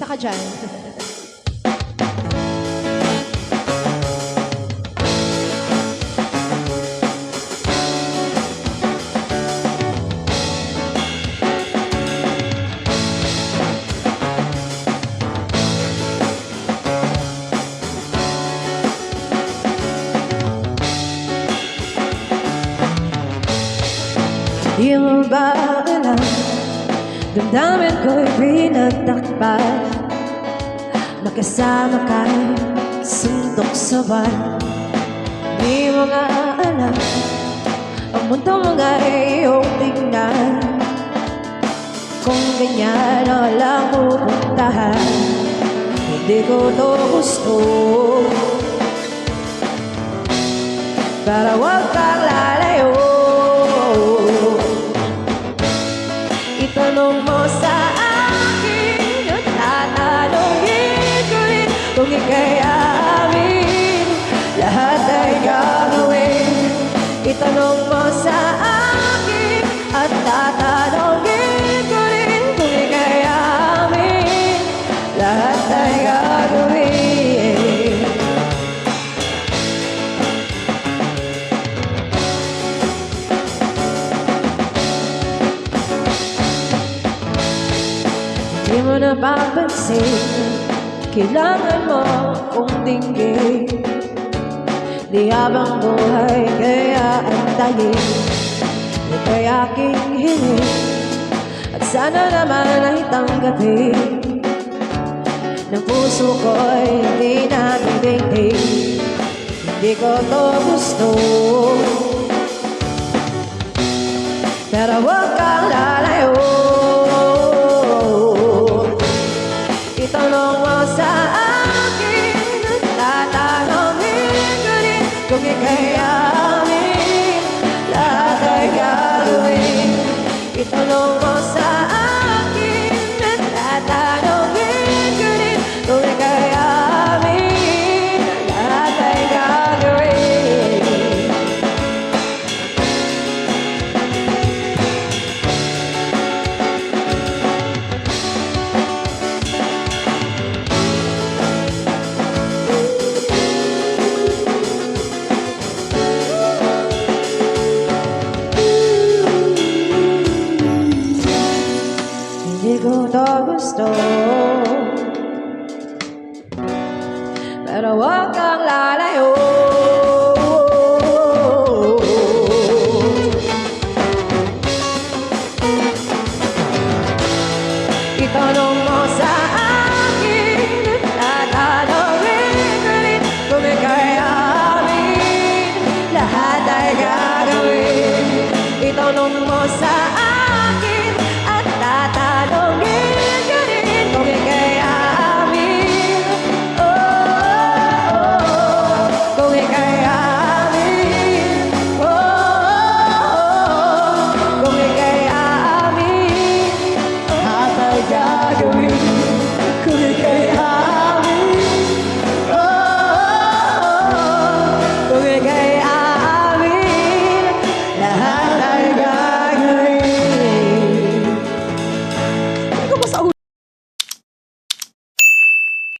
Isa ka dyan. Di mo ba alam, damdamin ko'y pinatakpan, nakasama ka'y suntok sa van. Di mo nga alam, ang mundo mo nga iyong tingnan, kung ganyan ang walang pupuntahan. Hindi ko to gusto, para huwag kang lalayo. Itanong mo sa akin at tatanungin ko rin kung ika'y amin, lahat ay gagawin. Itanong mo sa akin at tatanungin ko rin kung ika'y amin, lahat ay gagawin. Di mo napapansin, kailangan mo kong dinggin. Di habang buhay kaya antayin, ika'y aking hiling, at sana naman ay tanggapin ng puso ko'y hindi na nagdating. Hindi ko to gusto, pero huwag kang lalayo. Itanong mo sa akin at tatanungin ko rin kung ika'y amin, lahat ay gagawin. Itanong mo sa akin at tatanungin ko rin kung ika'y amin, lahat ay gagawin. Hindi ko to gusto, pero huwag kang lalayo. Itanong mo sa akin at tatanungin ko rin kung ika'y amin, lahat ay gagawin. Itanong mo sa